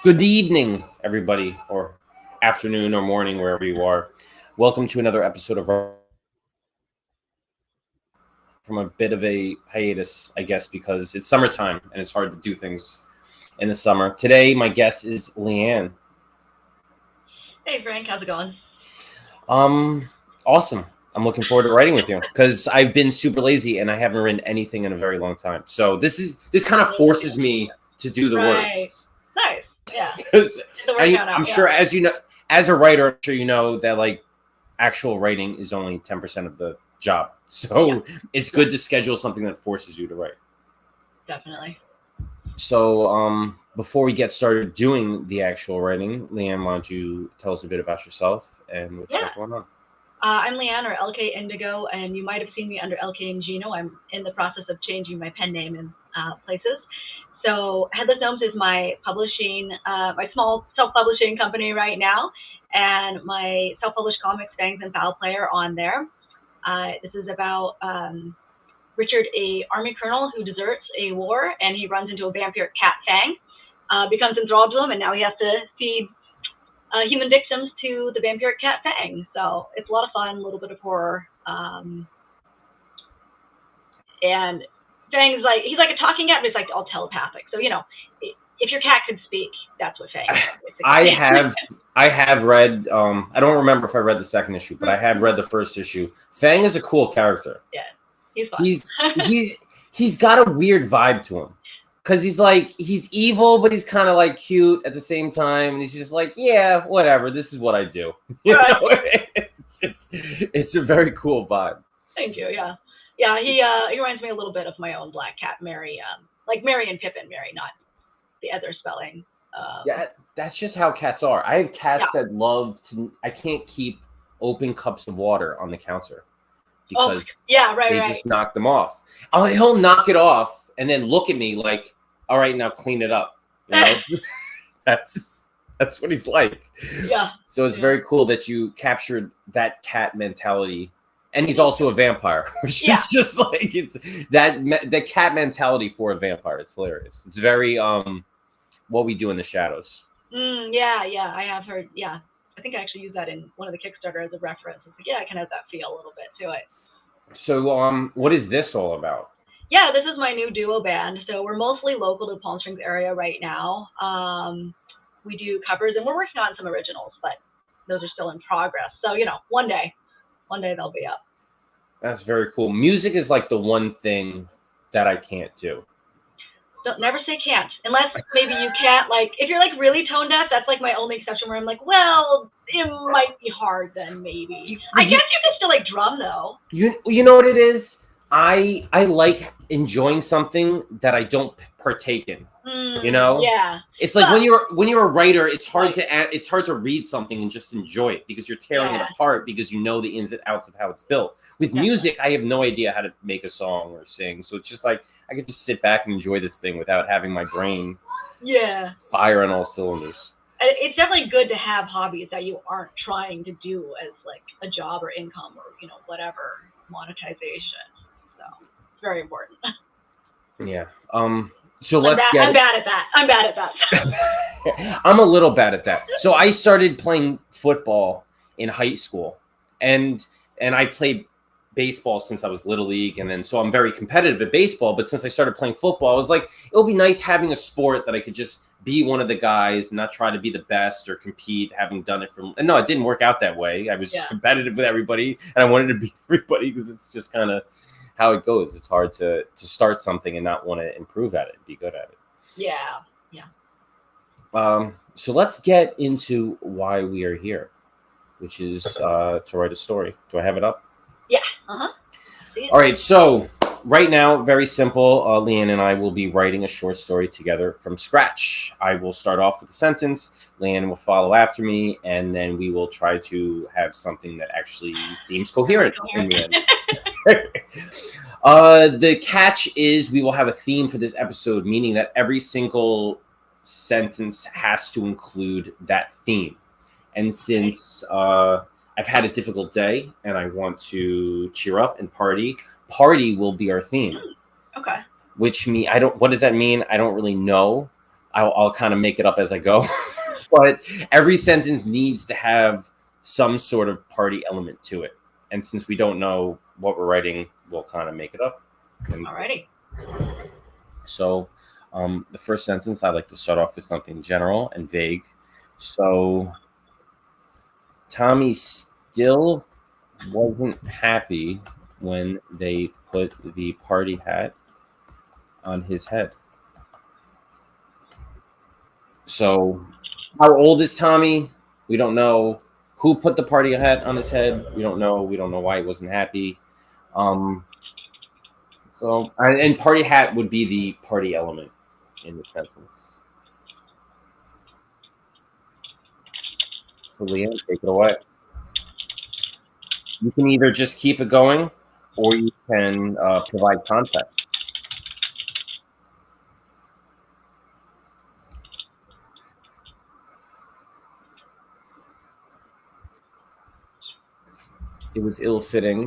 Good evening, everybody, or afternoon or morning, wherever you are. Welcome to another episode of from a bit of a hiatus, I guess, because it's summertime and it's hard to do things in the summer. Today, my guest is Leanne. Hey Frank, how's it going? Awesome. I'm looking forward to writing with you because I've been super lazy and I haven't written anything in a very long time. So this kind of forces me to do the Right. words. Nice. Yeah. Because The workout I'm out. sure, as you know, as a writer, I'm sure you know that like actual writing is only 10% of the job. So it's good to schedule something that forces you to write. Definitely. So before we get started doing the actual writing, Leanne, why don't you tell us a bit about yourself and what you Yeah. got going on? I'm Leanne or LK Indigo, and you might have seen me under LK and Gino. I'm in the process of changing my pen name in places. So Headless Gnomes is my publishing, my small self-publishing company right now, and my self-published comics, Fangs and Foul Play, are on there. This is about Richard, a army colonel who deserts a war, and he runs into a vampire cat Fang, becomes enthralled to him, and now he has to feed human victims to the vampire cat Fang. So it's a lot of fun, a little bit of horror. And Fang's like, he's like a talking cat, but it's like all telepathic. So, if your cat could speak, that's what Fang is. I have read, I don't remember if I read the second issue, but I have read the first issue. Fang is a cool character. Yeah, he's fun. He's got a weird vibe to him. Because he's evil, but he's kind of like cute at the same time. And he's just like, yeah, whatever. This is what I do. It's a very cool vibe. Thank you. Yeah. Yeah. He reminds me a little bit of my own black cat, Mary. Like Mary and Pippin, Mary, not the other spelling. Yeah, that's just how cats are. I have cats that love to. I can't keep open cups of water on the counter because they just knock them off. Oh, he'll knock it off and then look at me like, all right, now clean it up. You know? That's what he's like. Yeah. So it's very cool that you captured that cat mentality. And he's also a vampire, which is just like, it's that cat mentality for a vampire. It's hilarious. It's very what we do in the shadows. Yeah. I have heard. Yeah. I think I actually used that in one of the Kickstarter as a reference. It's like, I can have that feel a little bit to it. So what is this all about? Yeah, this is my new duo band. So we're mostly local to Palm Springs area right now. We do covers, and we're working on some originals, but those are still in progress. So, one day they'll be up. That's very cool. Music is like the one thing that I can't do. Don't never say can't, unless maybe you can't, like, if you're like really tone deaf, that's like my only exception where I'm like, well, it might be hard then maybe. I guess you can still like drum though. You know what it is? I like enjoying something that I don't partake in. Yeah. It's like when you're a writer, it's hard to read something and just enjoy it because you're tearing it apart because you know the ins and outs of how it's built. With music, I have no idea how to make a song or sing, so it's just like I can just sit back and enjoy this thing without having my brain fire on all cylinders. It's definitely good to have hobbies that you aren't trying to do as like a job or income or whatever monetization. So it's very important. Yeah. So let's get. I'm bad at that. I'm a little bad at that. So I started playing football in high school, and I played baseball since I was little league, and then so I'm very competitive at baseball. But since I started playing football, I was like, it'll be nice having a sport that I could just be one of the guys, and not try to be the best or compete. Having done it and no, it didn't work out that way. I was just competitive with everybody, and I wanted to beat everybody because it's just kind of how it goes. It's hard to start something and not want to improve at it and be good at it. Yeah. So let's get into why we are here, which is to write a story. Do I have it up? Yeah. All right. So right now, very simple. Leanne and I will be writing a short story together from scratch. I will start off with a sentence. Leanne will follow after me, and then we will try to have something that actually seems coherent in the end. The catch is we will have a theme for this episode, meaning that every single sentence has to include that theme. And since I've had a difficult day and I want to cheer up and party will be our theme. Okay. Which what does that mean? I don't really know, I'll kind of make it up as I go. But every sentence needs to have some sort of party element to it. And since we don't know what we're writing, we'll kind of make it up. Alrighty. So the first sentence, I like to start off with something general and vague. So Tommy still wasn't happy when they put the party hat on his head. So how old is Tommy? We don't know. Who put the party hat on his head? We don't know. We don't know why he wasn't happy. And party hat would be the party element in the sentence. So Leanne, take it away. You can either just keep it going, or you can provide context. It was ill-fitting,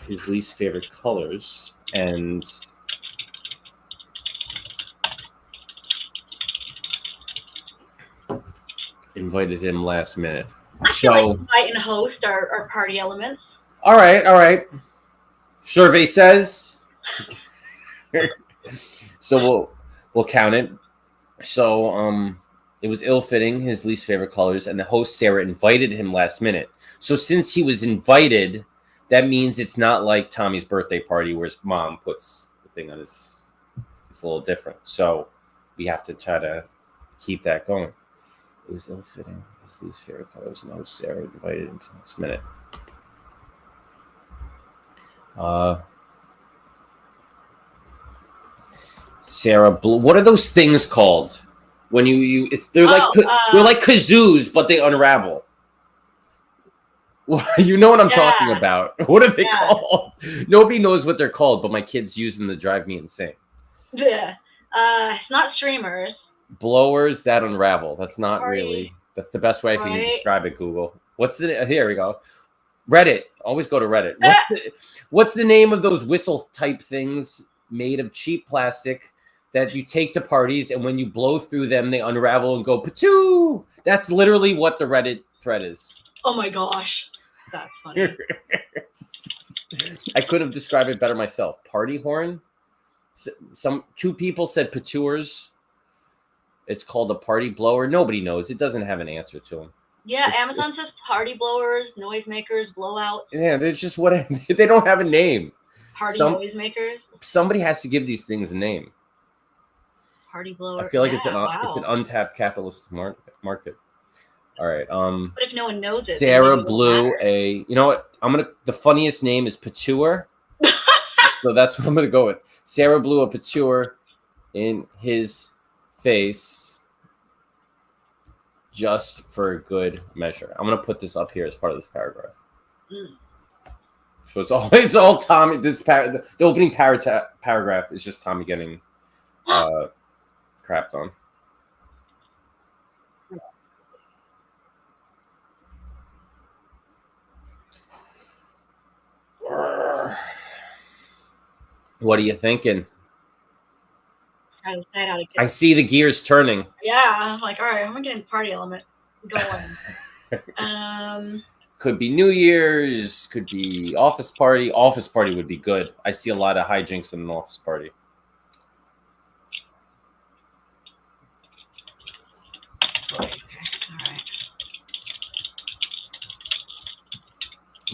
his least favorite colors, and invited him last minute. I feel like invite and host are party elements. All right. Survey says. So we'll count it. So it was ill-fitting, his least favorite colors, and the host Sarah invited him last minute. So since he was invited, that means it's not like Tommy's birthday party where his mom puts the thing on his. It's a little different. So we have to try to keep that going. It was ill-fitting, his least favorite colors, and the host Sarah invited him last minute. Sarah Blue. What are those things called? When they're like kazoos, but they unravel. You know what I'm talking about. What are they called? Nobody knows what they're called, but my kids use them to drive me insane. Yeah. It's not streamers. Blowers that unravel. That's not really. That's the best way I can describe it, Google. Here we go. Reddit. Always go to Reddit. What's the name of those whistle type things made of cheap plastic that you take to parties, and when you blow through them, they unravel and go patoo? That's literally what the Reddit thread is. Oh my gosh. That's funny. I could have described it better myself. Party horn. Two people said patours. It's called a party blower. Nobody knows. It doesn't have an answer to them. Yeah, Amazon says party blowers, noisemakers, blowouts. Yeah, they're just they don't have a name. Party noisemakers. Somebody has to give these things a name. Party blower. I feel like it's an untapped capitalist market. All right. But if no one knows it, Sarah blew a. You know what? The funniest name is Patour. So that's what I'm gonna go with. Sarah blew a Patour in his face just for good measure. I'm gonna put this up here as part of this paragraph. So it's all Tommy. The opening paragraph is just Tommy getting crapped on. What are you thinking? I see the gears turning. Yeah, I'm like, all right, I'm getting party element going. Could be New Year's, could be office party. Office party would be good. I see a lot of hijinks in an office party. All right.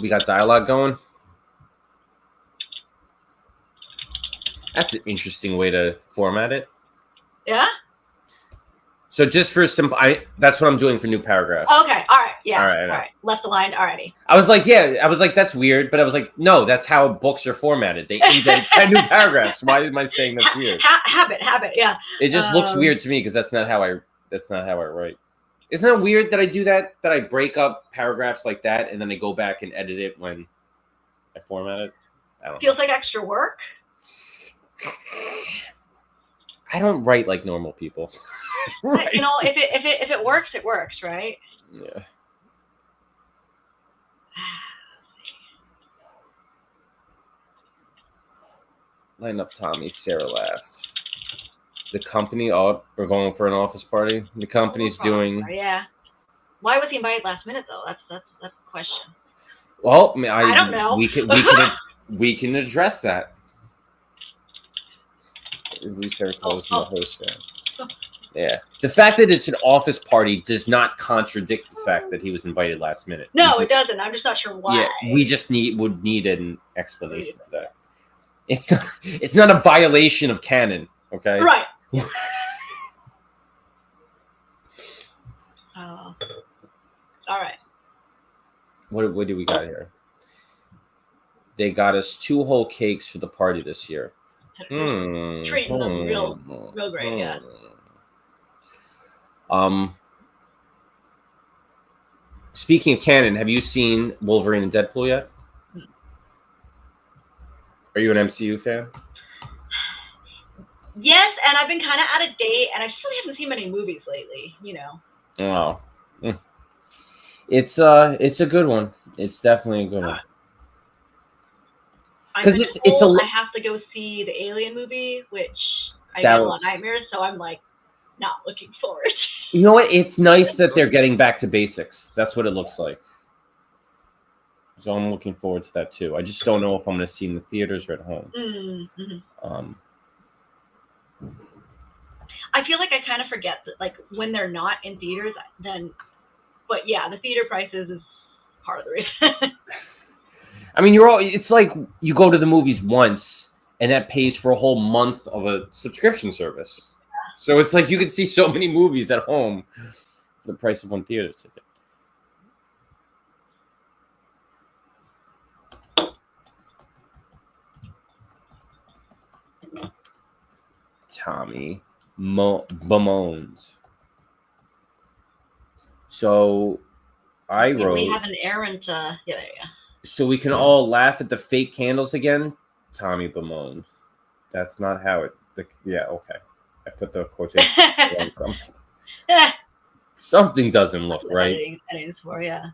We got dialogue going. That's an interesting way to format it. Yeah. So just for that's what I'm doing for new paragraphs. Okay. All right. Yeah. All right. Left aligned already. I was like, that's weird, but I was like, no, that's how books are formatted. They indent new paragraphs. Why am I saying that's weird? Habit. Yeah. It just looks weird to me because that's not how I write. Isn't that weird that I do that? That I break up paragraphs like that and then I go back and edit it when I format it. I don't Feels like extra work. I don't write like normal people. Right. You know, if it works, it works, right? Yeah. Line up Tommy. Sarah laughed. The company, oh, we're going for an office party. The company's doing. Yeah. Why was he invited last minute though? That's the question. Well, I don't know. We can address that. Is Lee's favorite clothes and the host there? Yeah. The fact that it's an office party does not contradict the fact that he was invited last minute. No, it doesn't. I'm just not sure why. Yeah, we just would need an explanation for that. It's not a violation of canon, okay? Right. All right. What do we got here? They got us 2 whole cakes for the party this year. Treating them real great, yeah. Speaking of canon, have you seen Wolverine and Deadpool yet? Are you an MCU fan? Yes, and I've been kind of out of date, and I just really haven't seen many movies lately. You know. Oh, it's a good one. It's definitely a good one. Because I have to go see the Alien movie, which I get a lot of nightmares, so I'm like not looking forward. You know what? It's nice that they're getting back to basics. That's what it looks like. So I'm looking forward to that too. I just don't know if I'm going to see it in the theaters or at home. Mm-hmm. I feel like I kind of forget that, like, when they're not in theaters, then. But yeah, the theater prices is part of the reason. I mean, it's like you go to the movies once, and that pays for a whole month of a subscription service. So it's like you can see so many movies at home for the price of one theater ticket. Tommy bemoans. So I wrote. We have an errand. Yeah. So we can all laugh at the fake candles again. Tommy bemoans. That's not how it. Yeah. Okay. I put the quotation. Something doesn't look right. Editing for, yeah.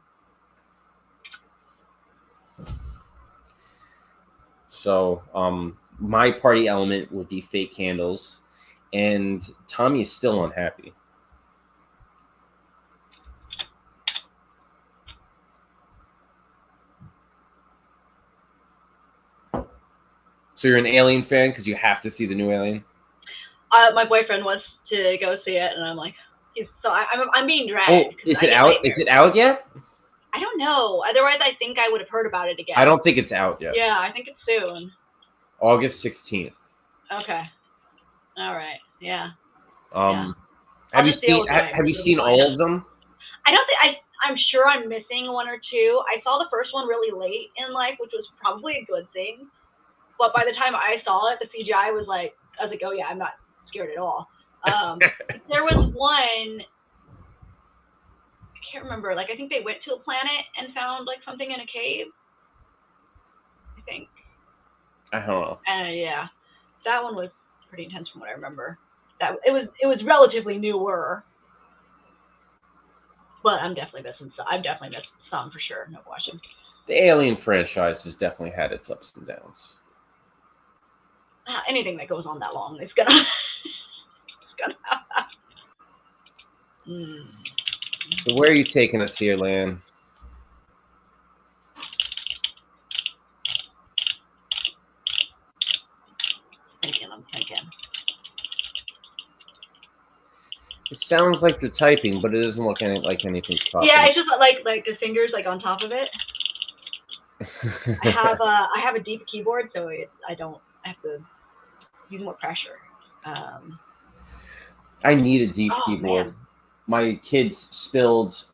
So, my party element would be fake candles, and Tommy is still unhappy. So you're an Alien fan because you have to see the new Alien? My boyfriend wants to go see it, and I'm like, I'm being dragged. Oh, is it out? Is it out yet? I don't know. Otherwise, I think I would have heard about it again. I don't think it's out yet. Yeah, I think it's soon. August 16th. Okay. All right. Yeah. Have you seen all of them? I don't think I'm sure I'm missing one or two. I saw the first one really late in life, which was probably a good thing. But by the time I saw it, the CGI was like, I was like, oh yeah, I'm not scared at all. There was one, I can't remember. Like, I think they went to a planet and found like something in a cave. I think. I don't know. Yeah, that one was pretty intense from what I remember. That it was relatively newer. But I'm definitely missing some. I've definitely missed some for sure. No question. The Alien franchise has definitely had its ups and downs. Anything that goes on that long, it's gonna. So where are you taking us here, Leanne? I'm thinking. It sounds like you're typing, but it doesn't look like anything's popping. Yeah, it's just like the fingers like on top of it. I have a deep keyboard, so I have to use more pressure. I need a deep keyboard. Man. My kids spilled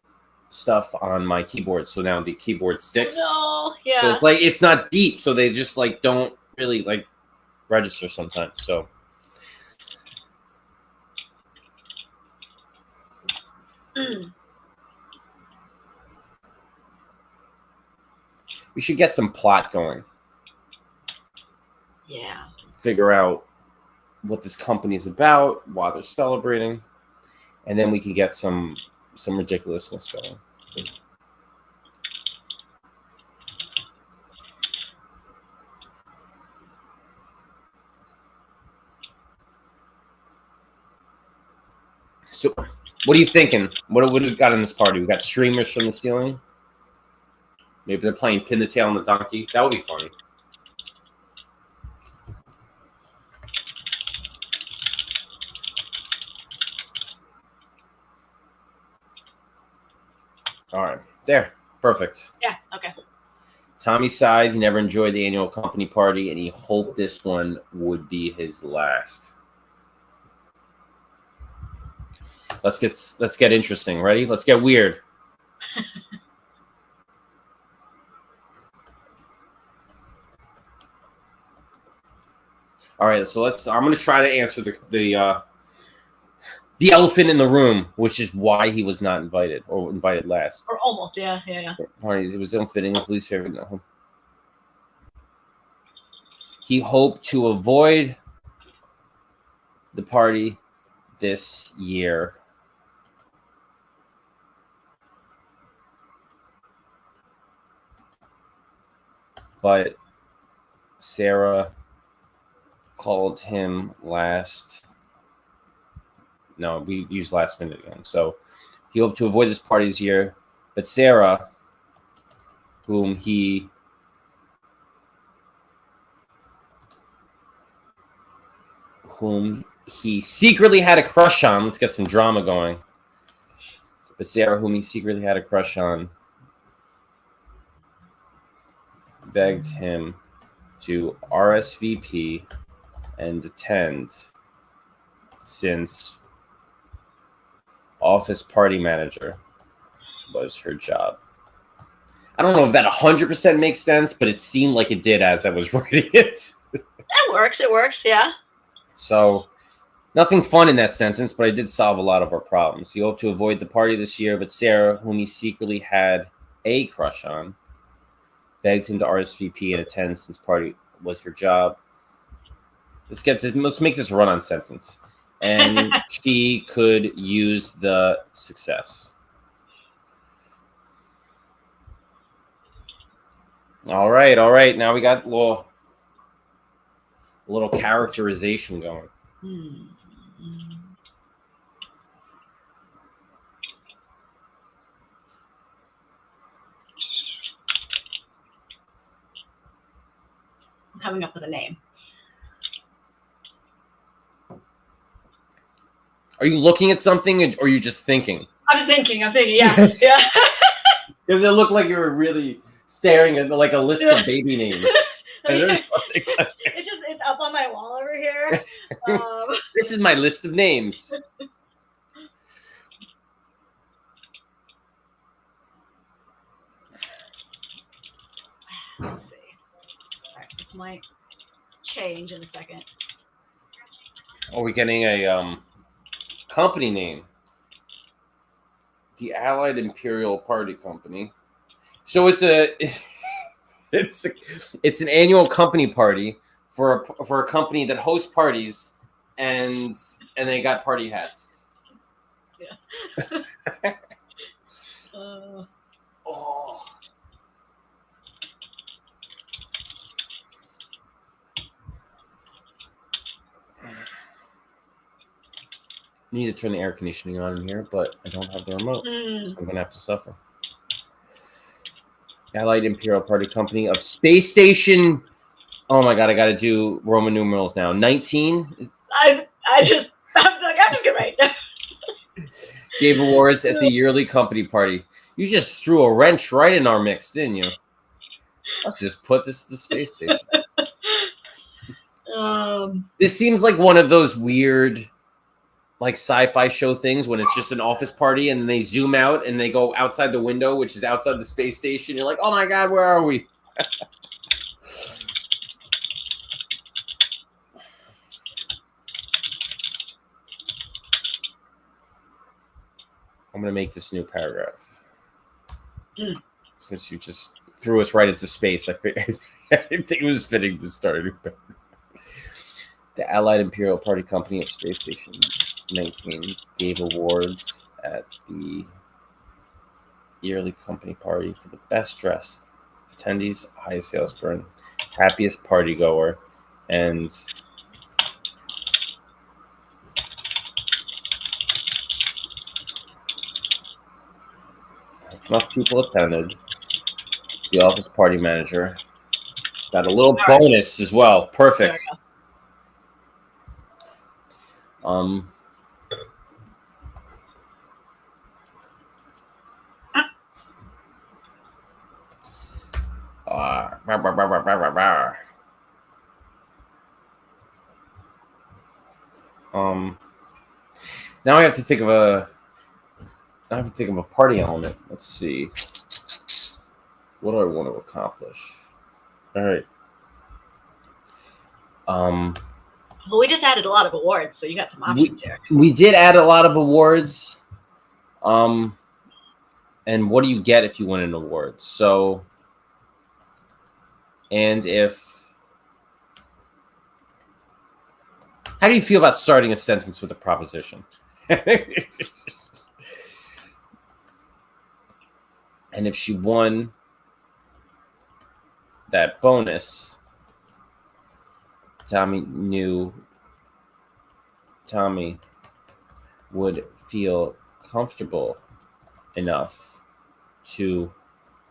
stuff on my keyboard, so now the keyboard sticks. No, yeah. So it's like it's not deep, so they just like don't really like register sometimes. So we should get some plot going. Yeah. Figure out what this company is about, why they're celebrating, and then we can get some ridiculousness going. So, what are you thinking? What do we got in this party? We got streamers from the ceiling. Maybe they're playing Pin the Tail on the Donkey. That would be funny. All right. There. Perfect. Yeah. Okay. Tommy sighed. He never enjoyed the annual company party, and he hoped this one would be his last. Let's get interesting. Ready? Let's get weird. All right. So I'm going to try to answer the elephant in the room, which is why he was not invited or invited last. Or almost. Yeah. Party. It was unfitting. His least favorite. No. He hoped to avoid the party this year. But Sarah called him last. No, we used last minute again. So he hoped to avoid this party this year. But Sarah, whom he secretly had a crush on. Let's get some drama going. But Sarah, whom he secretly had a crush on, begged him to RSVP and attend since office party manager was her job. I don't know if that 100% makes sense, but it seemed like it did as I was writing it. It works, yeah. So, nothing fun in that sentence, but I did solve a lot of our problems. He hoped to avoid the party this year, but Sarah, whom he secretly had a crush on, begged him to RSVP and attend since party was her job. Let's make this a run-on sentence. And she could use the success. All right. Now we got a little characterization going. I'm coming up with a name. Are you looking at something, or are you just thinking? I'm thinking. Yeah. Yeah. Does it look like you're really staring at like a list of baby names? And there's something like it's up on my wall over here. This is my list of names. Let's see. All right, this might change in a second. Are we getting a company name? The Allied Imperial Party Company. So it's an annual company party for a company that hosts parties, and they got party hats. Yeah. Oh. I need to turn the air conditioning on in here, but I don't have the remote, so I'm gonna have to suffer. Allied Imperial Party Company of Space Station. Oh my god, I gotta do Roman numerals now. 19. I'm just right. Gave awards at the yearly company party. You just threw a wrench right in our mix, didn't you? Let's just put this to the space station. This seems like one of those weird, like sci-fi show things when it's just an office party and then they zoom out and they go outside the window, which is outside the space station. You're like, oh my god, where are we? I'm gonna make this new paragraph. Since you just threw us right into space, I think it was fitting to start a new paragraph. The Allied Imperial Party Company of Space Station 19 gave awards at the yearly company party for the best dressed attendees, highest sales burn, happiest party goer, and If enough people attended, the office party manager got a little All right. bonus as well. There Perfect. we go. Now I have to think of a party element. Let's see. What do I want to accomplish? All right. Well, we just added a lot of awards, so you got some options here. We did add a lot of awards. And what do you get if you win an award? So, and how do you feel about starting a sentence with a proposition? And if she won that bonus, Tommy would feel comfortable enough to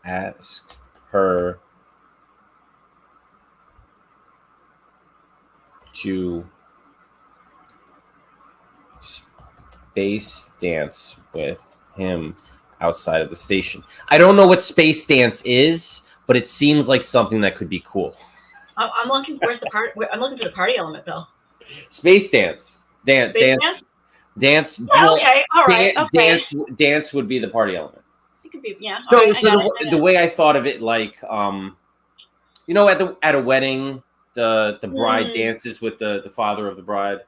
ask her to space dance with him outside of the station. I don't know what space dance is, but it seems like something that could be cool. I'm looking for I'm looking for the party element, Bill. Space dance. Dance. Yeah, okay, all right. Okay. Dance would be the party element. It could be, yeah. So, Right, the way I thought of it, like, at a wedding, the bride dances with the father of the bride.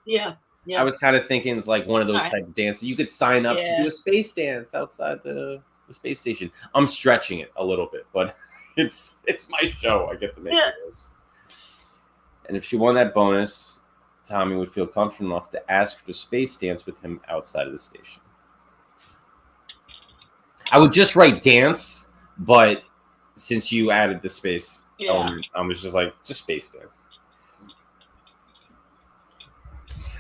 Yeah. I was kind of thinking it's like one of those Right. type of dances. You could sign up to do a space dance outside the space station. I'm stretching it a little bit, but it's my show. I get to make this. And if she won that bonus, Tommy would feel comfortable enough to ask her to space dance with him outside of the station. I would just write dance, but since you added the space element, I was just like, just space dance.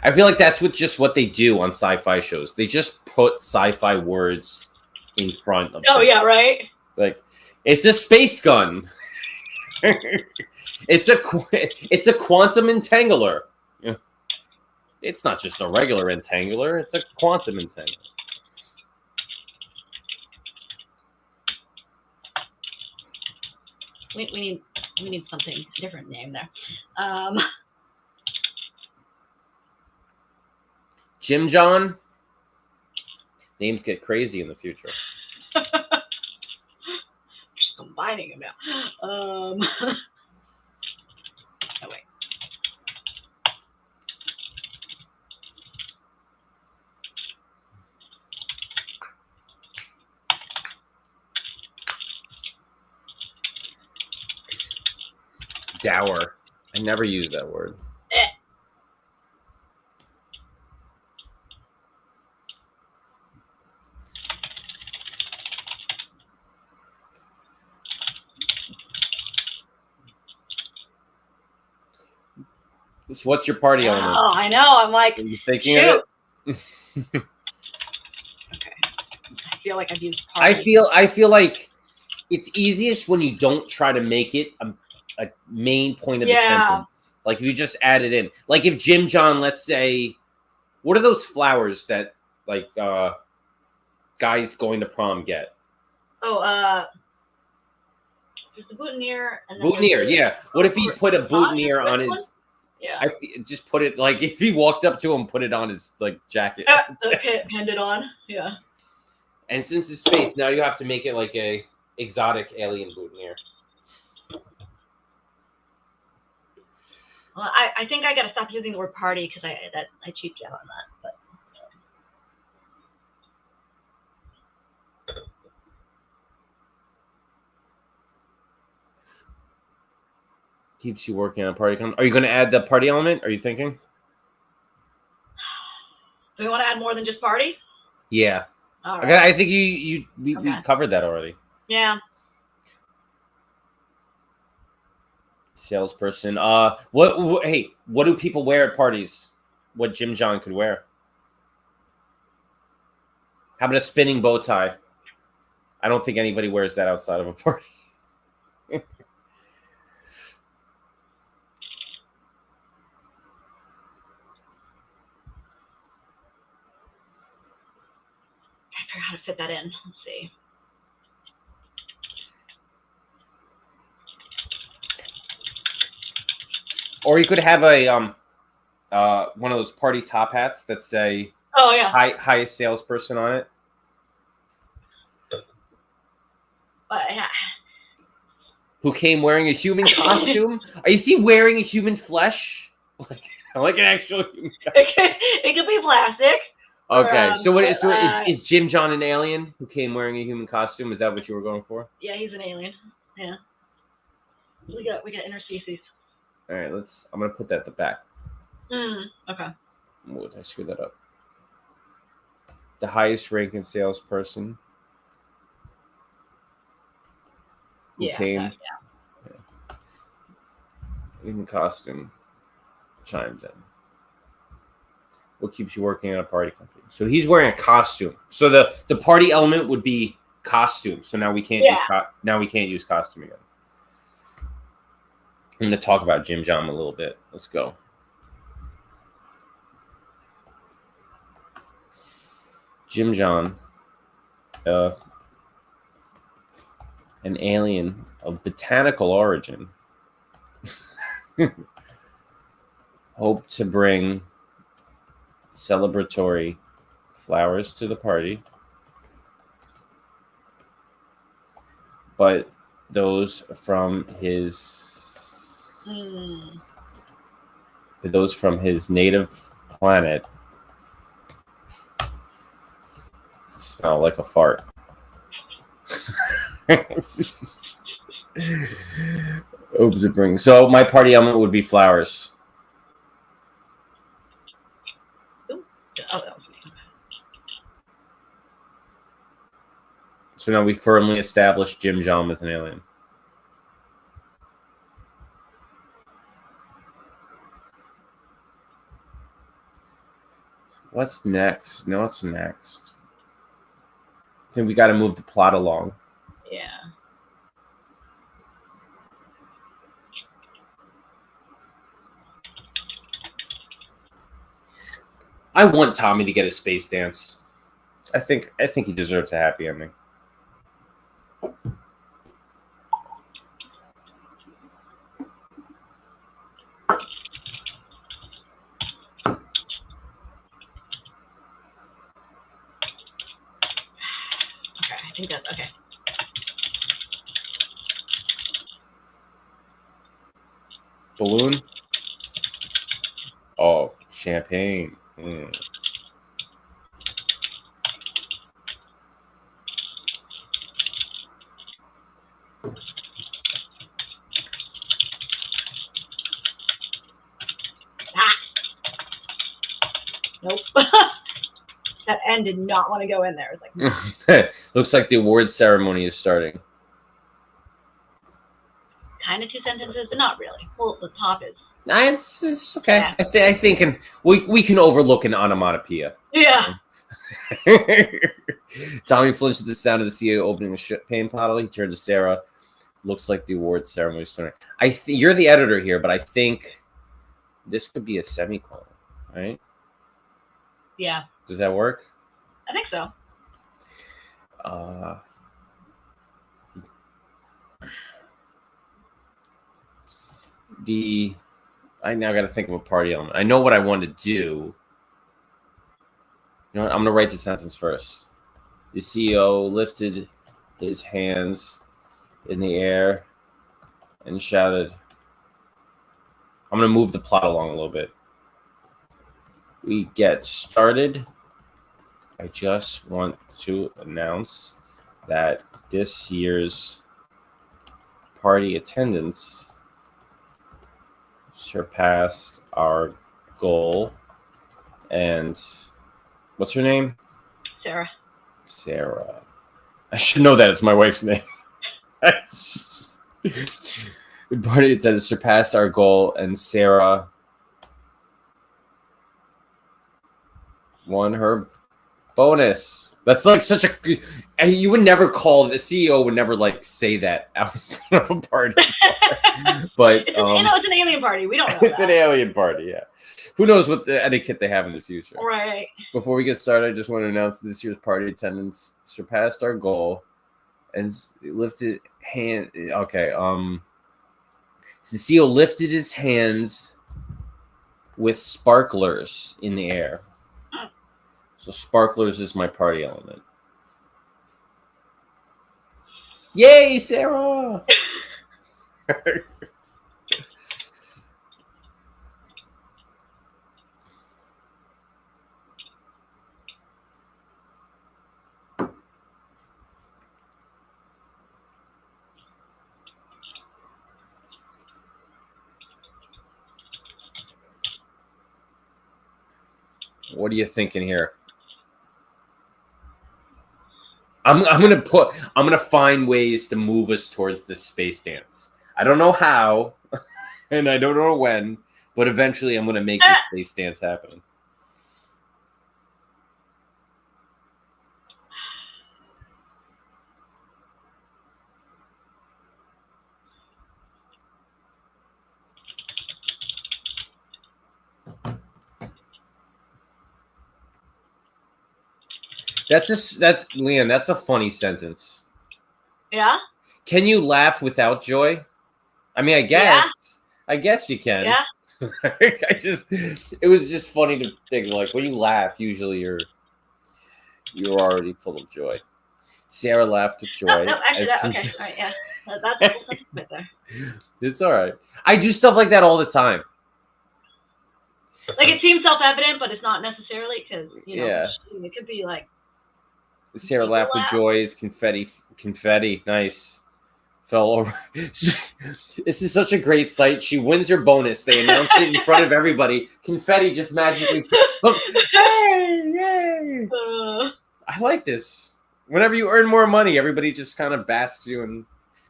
I feel like that's what they do on sci-fi shows. They just put sci-fi words in front of things. Yeah, right. Like, it's a space gun. It's a quantum entangler. It's not just a regular entangler. It's a quantum entangler. We need something different name there. Jim John. Names get crazy in the future. Just combining them now. Oh wait. Dower. I never use that word. So what's your party element? Oh, I know. I'm like, are you thinking of it? Okay. I feel like I've used party. I feel like it's easiest when you don't try to make it a main point of the sentence. Like if you just add it in. Like if Jim John, let's say, what are those flowers that like guys going to prom get? Oh, there's a boutonniere. Boutonniere, yeah. What if he put a boutonniere on his? Yeah. Just put it like if he walked up to him, put it on his like jacket. Okay, hand it on. Yeah. And since it's space, now you have to make it like a exotic alien boutonniere. Well, I think I gotta stop using the word party because I cheaped out on that. But keeps you working on party. Are you going to add the party element? Are you thinking? Do we want to add more than just party? Yeah. All right. I think we covered that already. Yeah. Salesperson. What? Hey, what do people wear at parties? What Jim John could wear? How about a spinning bow tie? I don't think anybody wears that outside of a party. I forgot how to fit that in. Let's see. Or you could have a one of those party top hats that say Oh yeah. highest salesperson on it. But yeah. Who came wearing a human costume? Is he wearing a human flesh? Like an actual human costume? It could be plastic. Okay, Or, so is Jim John an alien who came wearing a human costume? Is that what you were going for? Yeah, he's an alien. Yeah. We got interspecies. All right, I'm gonna put that at the back. Okay. Oh, did I screw that up? The highest ranking salesperson who came in costume chimed in. What keeps you working at a party company? So he's wearing a costume. So the party element would be costume. So now we can't use costume again. I'm going to talk about Jim John a little bit. Let's go. Jim John, an alien of botanical origin, hoped to bring celebratory flowers to the party, but those from his native planet smell like a fart. Hopes to bring. So my party element would be flowers. So now we firmly established Jim John as an alien. What's next? No, what's next? I think we got to move the plot along. Yeah. I want Tommy to get a space dance. I think he deserves a happy ending. I think that's okay. Balloon. Oh, champagne. Nope. That N did not want to go in there. It's like, looks like the award ceremony is starting. Kind of two sentences, but not really. Well, the top is. It's okay. Yeah. I think, and we can overlook an onomatopoeia. Yeah. Tommy flinched at the sound of the CEO opening a champagne bottle. He turned to Sarah. Looks like the award ceremony is starting. You're the editor here, but I think this could be a semicolon, right? Yeah. Does that work? I think so. I now got to think of a party element. I know what I want to do. You know what? I'm going to write the sentence first. The CEO lifted his hands in the air and shouted. I'm going to move the plot along a little bit. We get started. I just want to announce that this year's party attendance surpassed our goal. And what's her name? Sarah. Sarah. I should know that. It's my wife's name. The party attendance surpassed our goal, and Sarah won her Bonus. That's like such a. And you would never call the CEO would never like say that out in front of a party. But It's an alien party. We don't know. It's an alien party. Yeah. Who knows what the etiquette they have in the future? Right. Before we get started, I just want to announce that this year's party attendance surpassed our goal and lifted hand. Okay. So the CEO lifted his hands with sparklers in the air. So sparklers is my party element. Yay, Sarah! What are you thinking here? I'm gonna find ways to move us towards this space dance. I don't know how, and I don't know when, but eventually I'm gonna make this space dance happen. That's Leanne. That's a funny sentence. Yeah. Can you laugh without joy? I mean, I guess you can. Yeah. It was just funny to think like when you laugh, usually you're already full of joy. Sarah laughed with joy. No, actually, okay, right, yeah, that's a bit there. It's all right. I do stuff like that all the time. Like it seems self-evident, but it's not necessarily because it could be like. Sarah laughed with joy is confetti. Nice. Fell over. This is such a great sight. She wins her bonus. They announced it in front of everybody. Confetti just magically fell. Hey, yay! I like this. Whenever you earn more money, everybody just kind of basks you in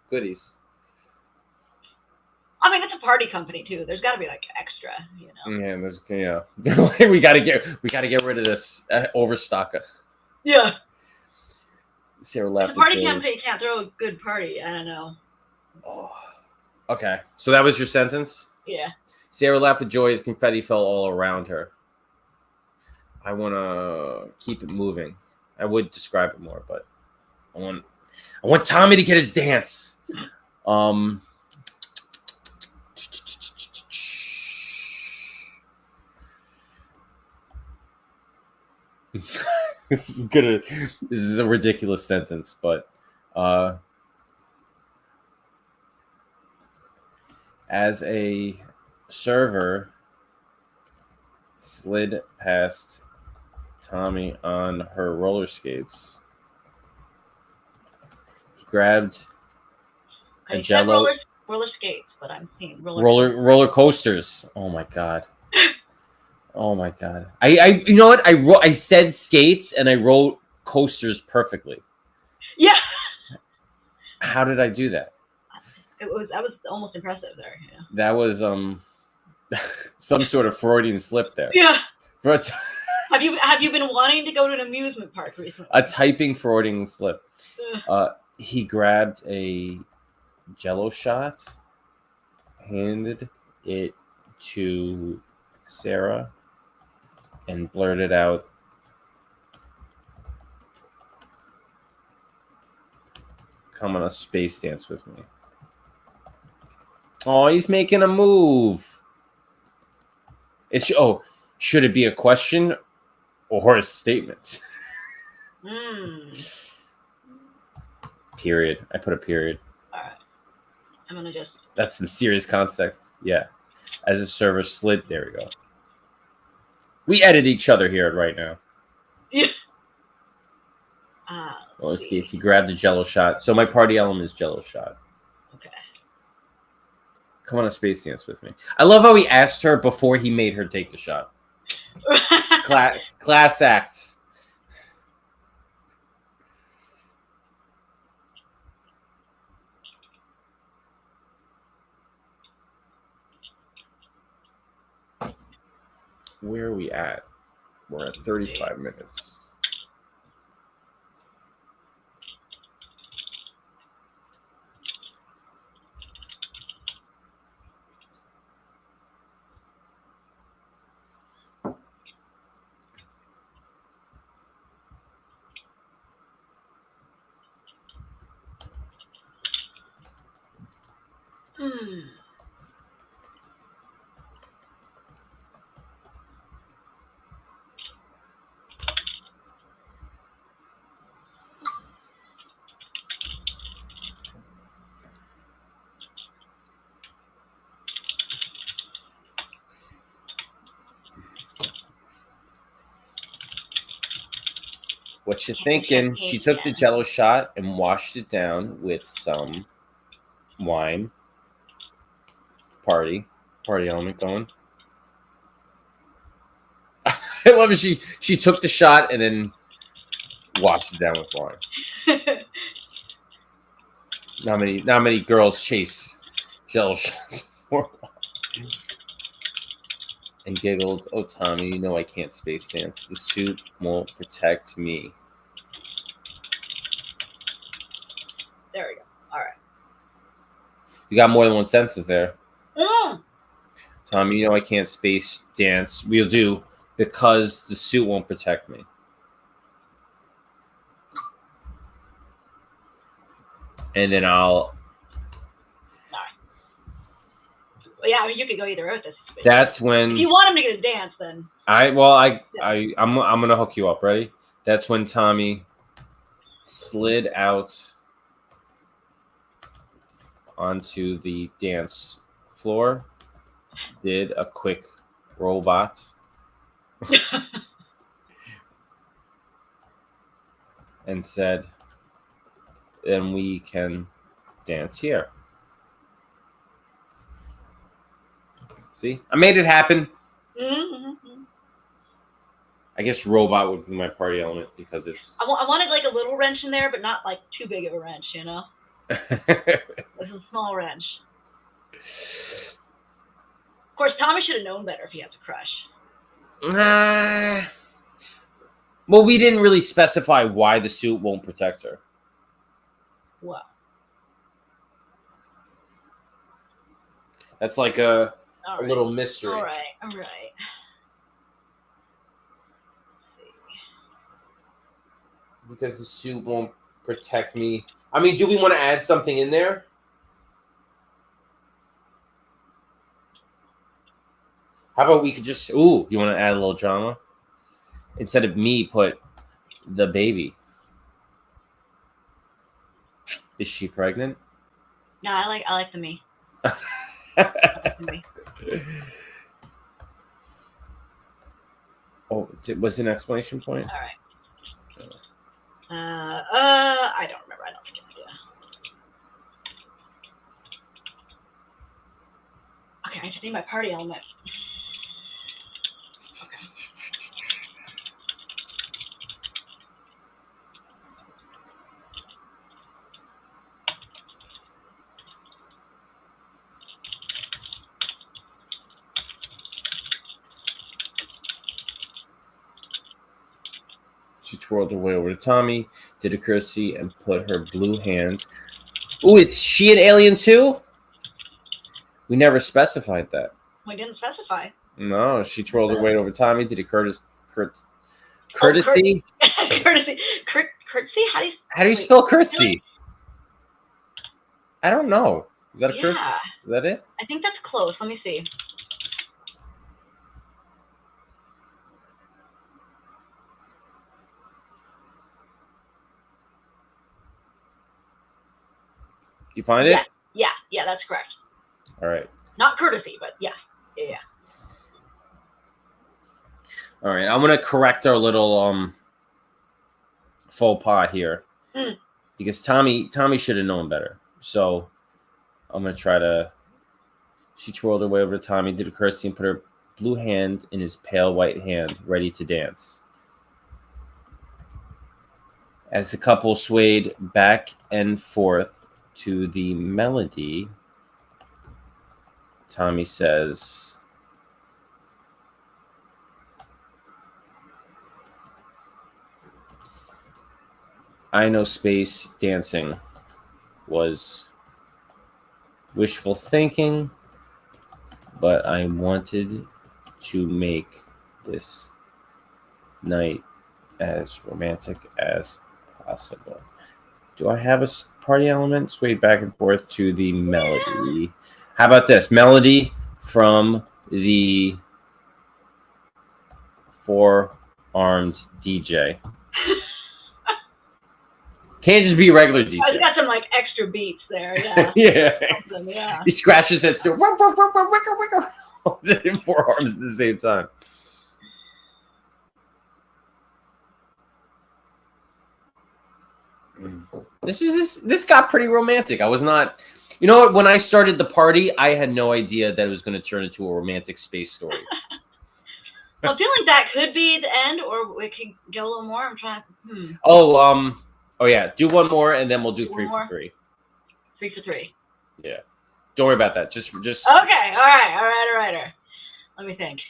goodies. I mean, it's a party company too. There's got to be like extra, Yeah, we got to get rid of this overstock. Yeah. Sarah laughed. The party company can't throw a good party. I don't know. Oh. Okay, so that was your sentence? Yeah. Sarah laughed with joy as confetti fell all around her. I want to keep it moving. I would describe it more, but I want Tommy to get his dance. This is a ridiculous sentence, but as a server slid past Tommy on her roller skates, he grabbed a Jello roller skates, but I'm seeing roller coasters. Oh my god. Oh my god! I you know what I said skates and I wrote coasters perfectly. Yeah. How did I do that? That was almost impressive there. Yeah. That was some sort of Freudian slip there. Yeah. Have you been wanting to go to an amusement park recently? A typing Freudian slip. He grabbed a Jello shot, handed it to Sarah, and blurted out, "Come on a space dance with me." Oh, he's making a move. Should it be a question or a statement? Period. I put a period. All right. I'm gonna just. That's some serious context. Yeah. As a server slid, there we go. We edit each other here right now. Yeah. Roller skates. He grabbed a Jello shot. So my party element is Jello shot. Okay. Come on a space dance with me. I love how he asked her before he made her take the shot. Class act. Where are we at? We're at 35 minutes. Hmm. What you Can't miss thinking? champagne She took the again. Jello shot and washed it down with some wine. Party element going. I love it. She took the shot and then washed it down with wine. Not many girls chase Jello shots for. And giggled. Oh, Tommy, you know I can't space dance. The suit won't protect me. There we go. All right. You got more than one sentence there. Mm. Tommy, you know I can't space dance. We'll do because the suit won't protect me. And then I'll. Well, yeah, I mean, you could go either way with this. That's when. If you want him to get a dance, then. I'm gonna hook you up. Ready? That's when Tommy slid out onto the dance floor, did a quick robot, and said, "Then we can dance here." See, I made it happen. Mm-hmm. I guess robot would be my party element because it's. I wanted like a little wrench in there, but not like too big of a wrench, you know. This is a small wrench. Of course, Tommy should have known better if he has a crush. Well, we didn't really specify why the suit won't protect her. Well, That's like a little mystery. All right. Because the suit won't protect me. I mean, do we want to add something in there? How about we could just... Ooh, you want to add a little drama? Instead of me, put the baby. Is she pregnant? No, I like the me. I like the me. Oh, was it an exclamation point? All right. I don't remember. I don't think I did. Okay, I just need my party element. Okay. She twirled her way over to Tommy, did a curtsy, and put her blue hand. Ooh, is she an alien too? We never specified that. We didn't specify. No, she twirled her way over to Tommy, did a courtesy. Courtesy? Courtesy? How do you spell curtsy? Really? I don't know. Is that a curtsy? Is that it? I think that's close. Let me see. You find it? Yeah, that's correct. All right. Not courtesy, but yeah. All right, I'm gonna correct our little faux pas here because Tommy should have known better. So I'm gonna try to. She twirled her way over to Tommy, did a curtsy, and put her blue hand in his pale white hand, ready to dance. As the couple swayed back and forth to the melody, Tommy says, I know space dancing was wishful thinking, but I wanted to make this night as romantic as possible. Do I have a party element? Sway back and forth to the melody. How about this? Melody from the Four Armed DJ. Can't just be a regular DJ. I got some like extra beats there. Yeah. Yeah. He scratches it too. Four arms at the same time. This got pretty romantic. I was not, you know what? When I started the party, I had no idea that it was going to turn into a romantic space story. Well, I feel like that could be the end, or we can go a little more. I'm trying to. Oh yeah. Do one more, and then we'll do 3 for 3. 3 for 3. Yeah. Don't worry about that. Just. Okay. All right. Let me think.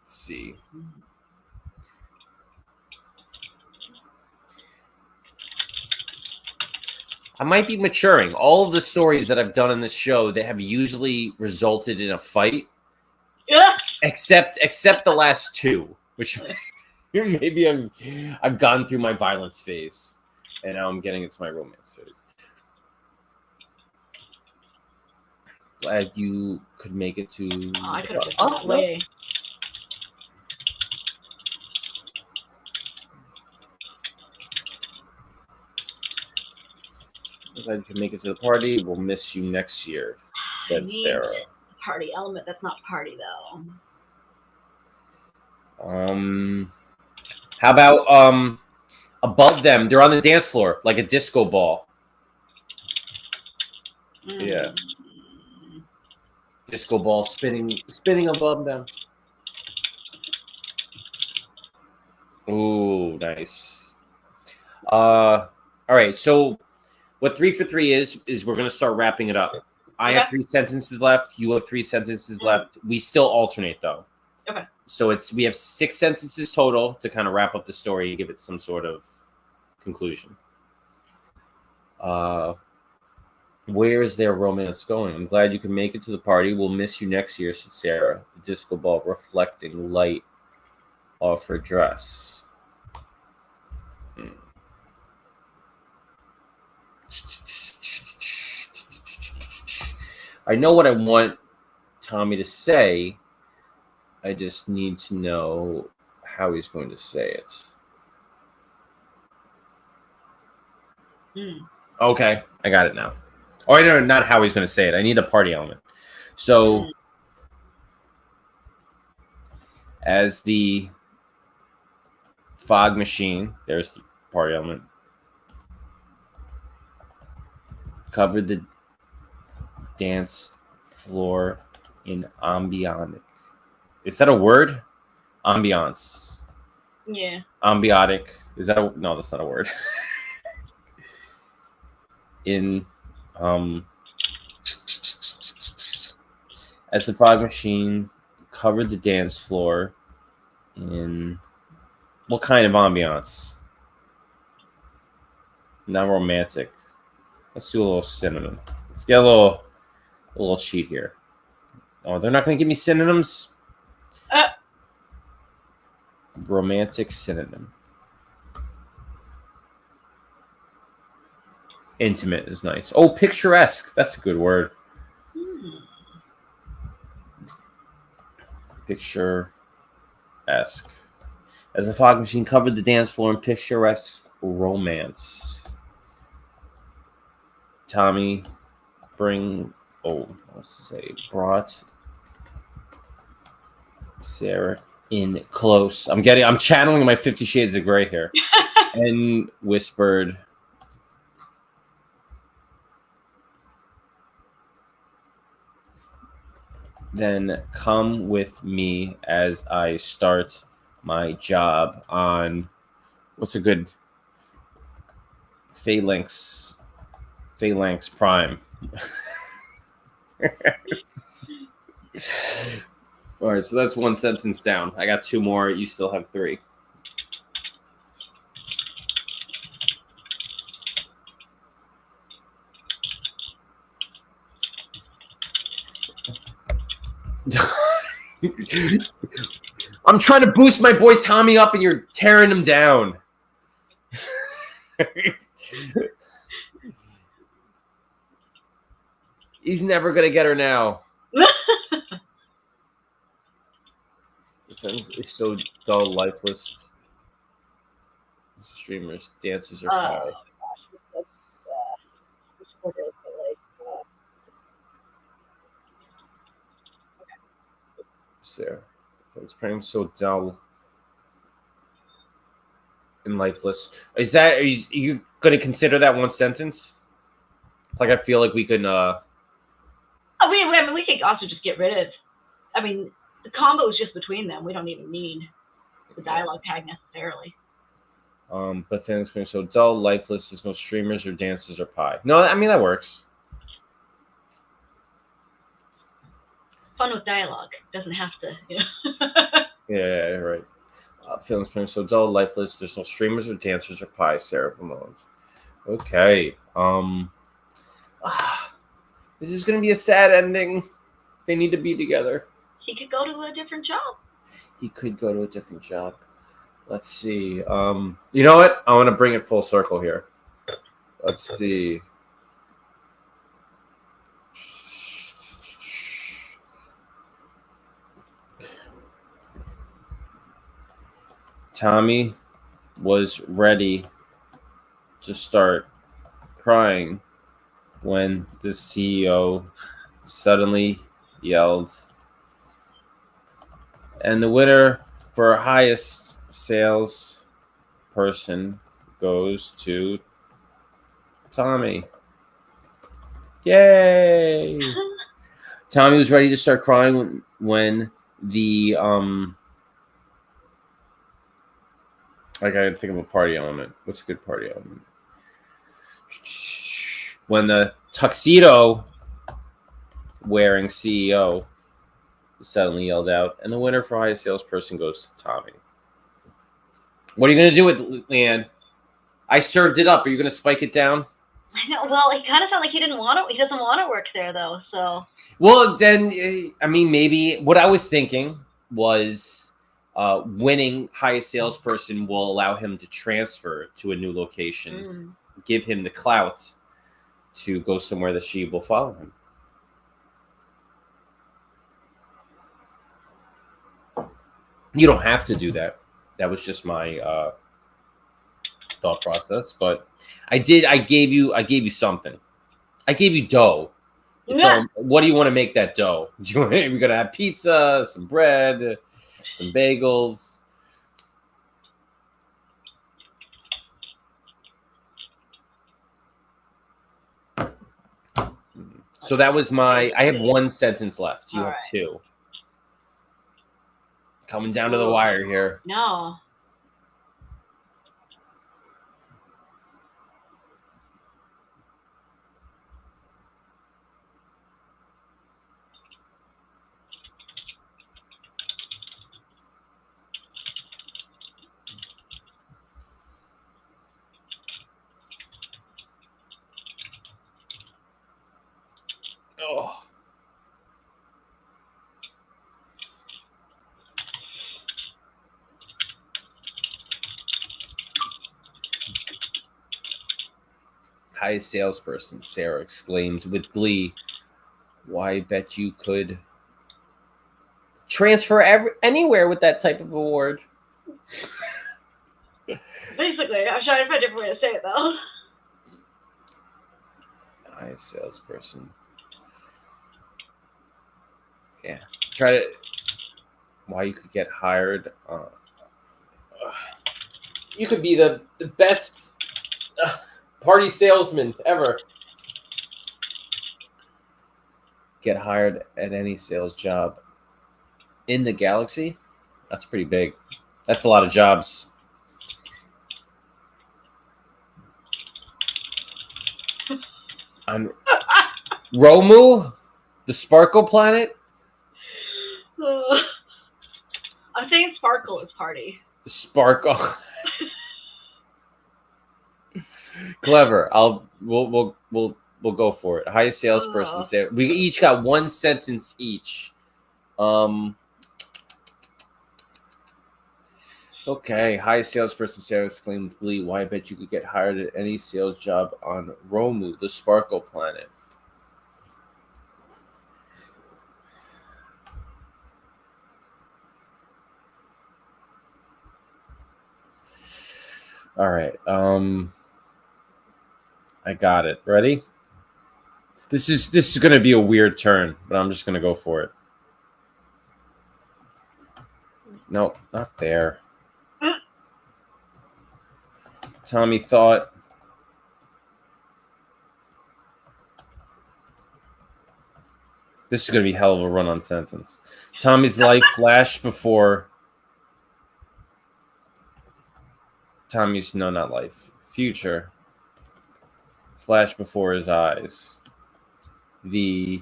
Let's see. I might be maturing. All of the stories that I've done in this show, they have usually resulted in a fight. Yeah. Except the last 2, which maybe I've gone through my violence phase, and now I'm getting into my romance phase. Glad you could make it to. I could have just way. Glad you could make it to the party. We'll miss you next year, said Sarah. Party element. That's not party though. How about above them? They're on the dance floor like a disco ball. Yeah. Disco ball spinning above them. Ooh, nice. All right. So what 3 for 3 is we're gonna start wrapping it up. I have 3 sentences left. You have 3 sentences left. We still alternate though. Okay. So we have 6 sentences total to kind of wrap up the story and give it some sort of conclusion. Where is their romance going? I'm glad you can make it to the party. We'll miss you next year, said Sarah, the disco ball reflecting light off her dress. I know what I want Tommy to say. I just need to know how he's going to say it. Okay, I got it now. Oh, I know not how he's going to say it. I need a party element. So, as the fog machine, there's the party element, covered the dance floor in ambionic. Is that a word? Ambiance. Yeah. Ambiotic. Is that a... No, that's not a word. In as the fog machine covered the dance floor in what kind of ambiance? Not romantic. Let's do a little synonym. Let's get a little cheat here. Oh, they're not going to give me synonyms? Romantic synonym. Intimate is nice. Oh, picturesque. That's a good word. Picturesque. As the fog machine covered the dance floor in picturesque romance. Tommy brought Sarah in close. I'm channeling my 50 Shades of Grey here. And whispered, then come with me as I start my job on what's a good Phalanx Prime. All right, so that's 1 sentence down. I got 2 more. You still have 3. I'm trying to boost my boy Tommy up, and you're tearing him down. He's never gonna get her now. It's so dull, lifeless. Streamers, dances are pie. There. It's pretty so dull and lifeless. Is that are you going to consider that one sentence? Like I feel like we could. I mean, we could also just get rid of. I mean, the combo is just between them. We don't even need the dialogue tag necessarily. But things being so dull, lifeless. There's no streamers or dances or pie. No, I mean that works. Fun with dialogue doesn't have to, Yeah, right. Feelings being so dull, lifeless. There's no streamers or dancers or pie. Sarah Ramones. Okay. This is gonna be a sad ending. They need to be together. He could go to a different job. He could go to a different job. Let's see. You know what? I want to bring it full circle here. Let's see. Tommy was ready to start crying when the CEO suddenly yelled, and the winner for highest sales person goes to Tommy. Yay! Tommy was ready to start crying when the I gotta think of a party element. What's a good party element? When the tuxedo wearing CEO suddenly yelled out, and the winner for highest salesperson goes to Tommy. What are you going to do with Leanne? I served it up. Are you going to spike it down? I know. Well, it kind of sounded like he didn't want to. He doesn't want to work there, though. So. Well, then, I mean, maybe what I was thinking was winning highest salesperson will allow him to transfer to a new location, give him the clout to go somewhere that she will follow him. You don't have to do that. That was just my thought process, but I gave you something. I gave you dough. So what do you want to make that dough? We're gonna have pizza, some bread, some bagels. So that was my. I have one sentence left. You have two. Coming down to the wire here. No. Oh. Highest salesperson, Sarah exclaimed with glee. Why, I bet you could transfer anywhere with that type of award. Basically, I'm trying to find a different way to say it, though. Highest salesperson. Yeah. Try to... Why you could get hired. You could be the best... party salesman ever. Get hired at any sales job in the galaxy? That's pretty big. That's a lot of jobs. On Romu, the Sparkle planet? I'm saying Sparkle is party. Sparkle. Clever. We'll go for it. Highest salesperson. We each got one sentence each. Okay, highest salesperson Sarah exclaimed with glee. Why, I bet you could get hired at any sales job on Romu, the Sparkle planet. All right. I got it. Ready? This is going to be a weird turn, but I'm just going to go for it. No, not there. Tommy thought this is going to be hell of a run-on sentence. Tommy's life flashed before Tommy's no, not life. Future flashed before his eyes. The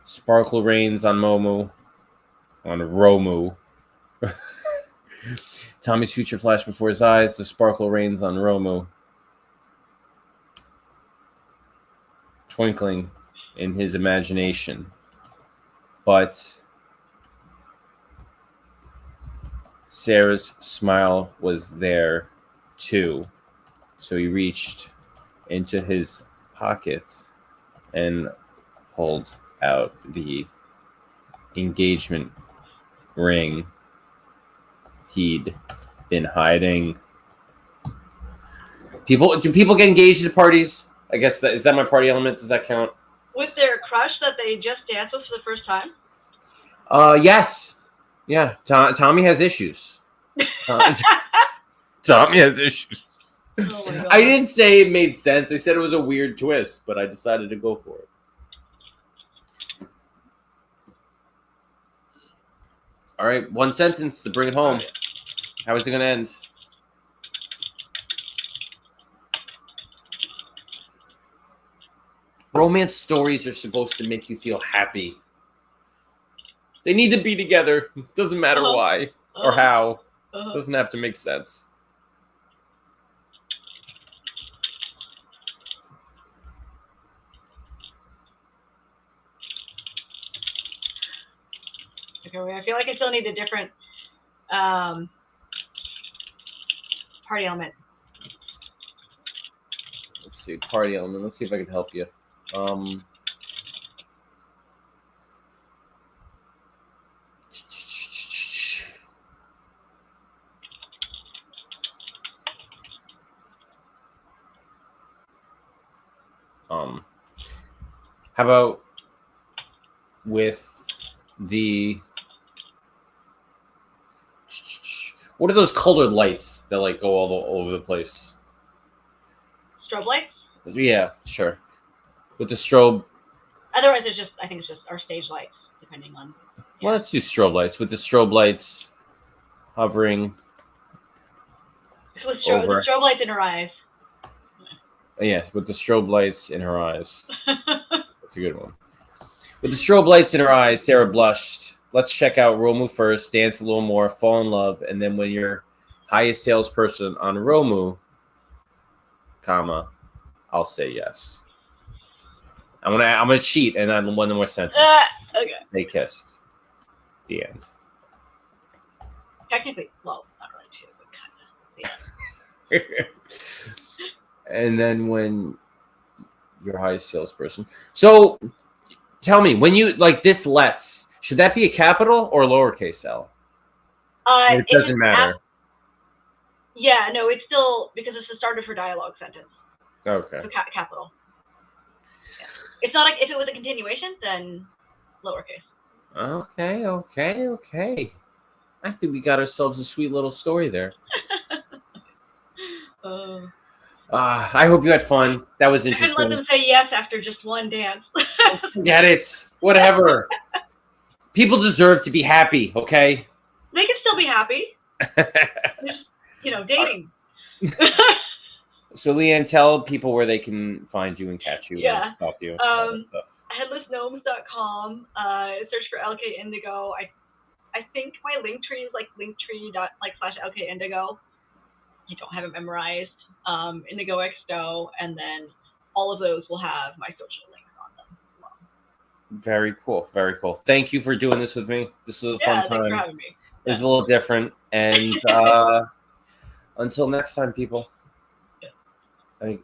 sparkle rains on Romu. Tommy's future flashed before his eyes. The sparkle rains on Romu. Twinkling in his imagination. But Sarah's smile was there too. So he reached into his pockets and pulled out the engagement ring he'd been hiding. Do people get engaged at parties? I guess is that my party element? Does that count? With their crush that they just danced with for the first time? Yes. Yeah. Tommy has issues. Tommy has issues. Oh my God. I didn't say it made sense. I said it was a weird twist, but I decided to go for it. All right, one sentence to bring it home. How is it going to end? Romance stories are supposed to make you feel happy. They need to be together. Doesn't matter why or how. Doesn't have to make sense. Okay, I feel like I still need a different party element. Let's see, party element. Let's see if I can help you. How about with the what are those colored lights that like go all over the place? Strobe lights? Yeah, sure. With the strobe. Otherwise, I think it's just our stage lights, depending on. Yeah. Well, let's do strobe lights. With the strobe lights hovering. With the strobe lights in her eyes. Yes, with the strobe lights in her eyes. That's a good one. With the strobe lights in her eyes, Sarah blushed. Let's check out Romu first, dance a little more, fall in love, and then when you're highest salesperson on Romu, comma, I'll say yes. I'm gonna cheat and then one more sentence. Okay. They kissed. The end. Technically, well, not really two, but kind of. Yeah. And then when you're highest salesperson. So tell me, when you like this let's, should that be a capital or lowercase L? It doesn't matter. Yeah, no, it's still because it's the start of her dialogue sentence. Okay. So capital. Yeah. It's not like if it was a continuation, then lowercase. Okay. I think we got ourselves a sweet little story there. I hope you had fun. That was interesting. I couldn't let them say yes after just one dance. Get it. Whatever. People deserve to be happy, okay? They can still be happy. Just, dating. So, Leanne, tell people where they can find you and catch you and stalk you. Headlessgnomes.com. Search for LK Indigo. I think my link tree is like linktree./LK Indigo. You don't have it memorized. Indigo XO, and then all of those will have my social links on them as well. Very cool. Very cool. Thank you for doing this with me. This was a fun Yeah, thanks for time. having me. It was Yeah. a little different. And until next time, people. Yeah. I